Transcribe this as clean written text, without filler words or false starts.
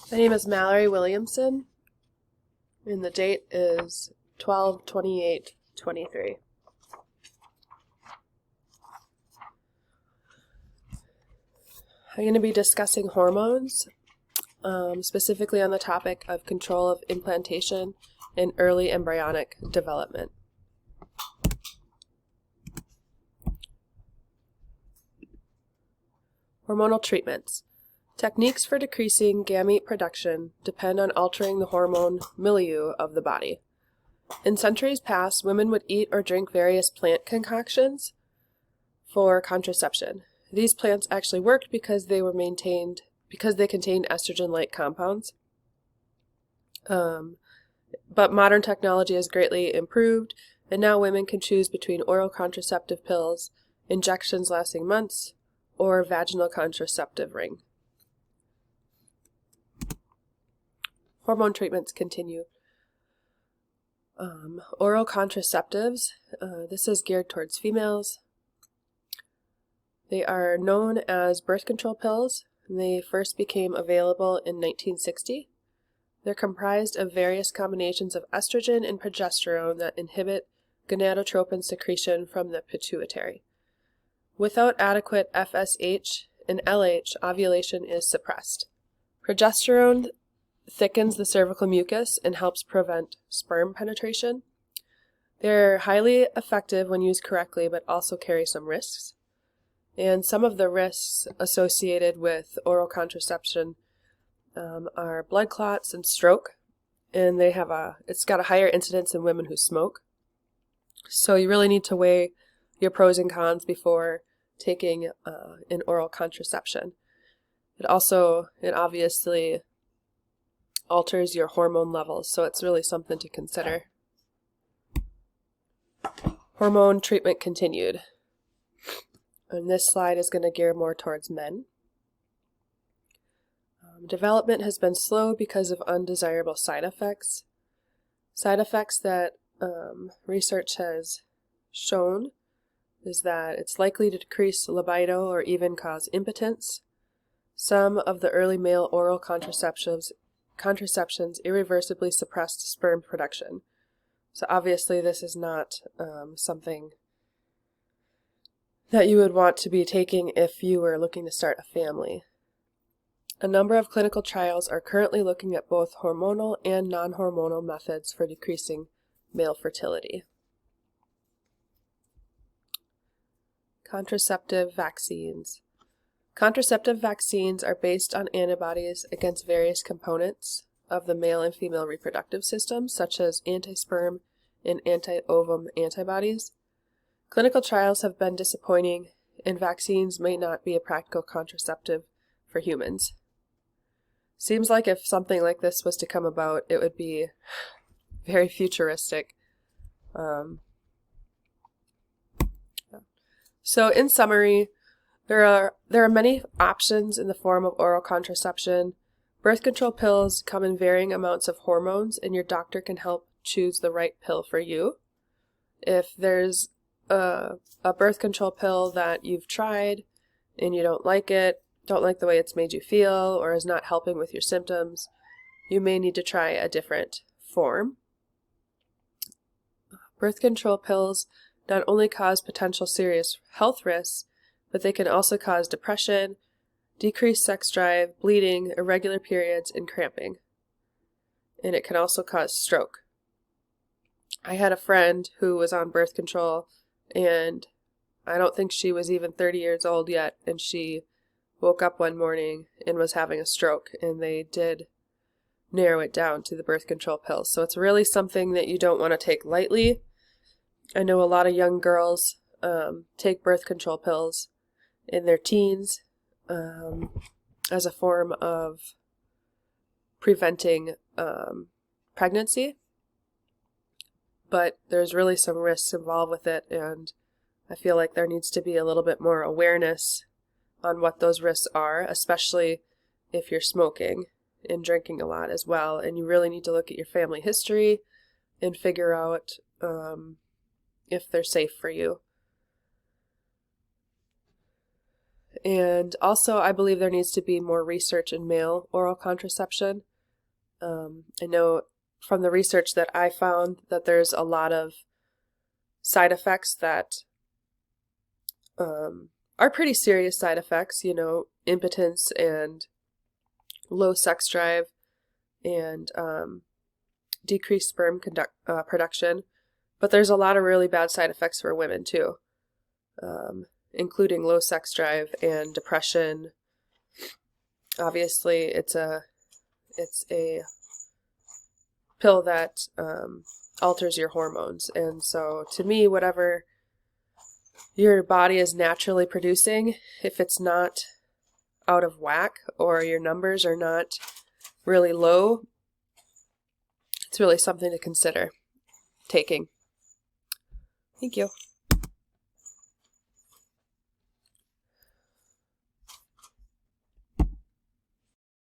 My name is Mallory Williamson, and the date is 12/28/23. I'm going to be discussing hormones, specifically on the topic of control of implantation in early embryonic development. Hormonal treatments. Techniques for decreasing gamete production depend on altering the hormone milieu of the body. In centuries past, women would eat or drink various plant concoctions for contraception. These plants actually worked because they contained estrogen-like compounds. But modern technology has greatly improved, and now women can choose between oral contraceptive pills, injections lasting months, or vaginal contraceptive ring. Hormone treatments continue. Oral contraceptives, this is geared towards females. They are known as birth control pills, and they first became available in 1960. They're comprised of various combinations of estrogen and progesterone that inhibit gonadotropin secretion from the pituitary. Without adequate FSH and LH, ovulation is suppressed. Progesterone thickens the cervical mucus and helps prevent sperm penetration. They're highly effective when used correctly, but also carry some risks. And some of the risks associated with oral contraception are blood clots and stroke, and it's got a higher incidence in women who smoke. So you really need to weigh your pros and cons before taking an oral contraception. It obviously alters your hormone levels, so it's really something to consider. Hormone treatment continued. And this slide is going to gear more towards men. Development has been slow because of undesirable side effects. Side effects that research has shown is that it's likely to decrease libido or even cause impotence. Some of the early male oral contraceptions irreversibly suppressed sperm production. So obviously this is not something that you would want to be taking if you were looking to start a family. A number of clinical trials are currently looking at both hormonal and non-hormonal methods for decreasing male fertility. Contraceptive vaccines. Contraceptive vaccines are based on antibodies against various components of the male and female reproductive system, such as anti-sperm and anti-ovum antibodies. Clinical trials have been disappointing, and vaccines may not be a practical contraceptive for humans. Seems like if something like this was to come about, it would be very futuristic. So in summary, there are many options in the form of oral contraception. Birth control pills come in varying amounts of hormones, and your doctor can help choose the right pill for you. If there's a birth control pill that you've tried and you don't like the way it's made you feel, or is not helping with your symptoms, you may need to try a different form. Birth control pills not only cause potential serious health risks, but they can also cause depression, decreased sex drive, bleeding, irregular periods, and cramping. And it can also cause stroke. I had a friend who was on birth control, and I don't think she was even 30 years old yet, and she woke up one morning and was having a stroke, and they did narrow it down to the birth control pills. So it's really something that you don't want to take lightly. I know a lot of young girls take birth control pills in their teens as a form of preventing pregnancy, but there's really some risks involved with it, and I feel like there needs to be a little bit more awareness on what those risks are, especially if you're smoking and drinking a lot as well, and you really need to look at your family history and figure out if they're safe for you. And also, I believe there needs to be more research in male oral contraception. I know from the research that I found that there's a lot of side effects that are pretty serious side effects, you know, impotence and low sex drive and decreased sperm production. But there's a lot of really bad side effects for women too, including low sex drive and depression. Obviously, it's a pill that alters your hormones. And so to me, whatever your body is naturally producing, if it's not out of whack or your numbers are not really low, it's really something to consider taking. Thank you.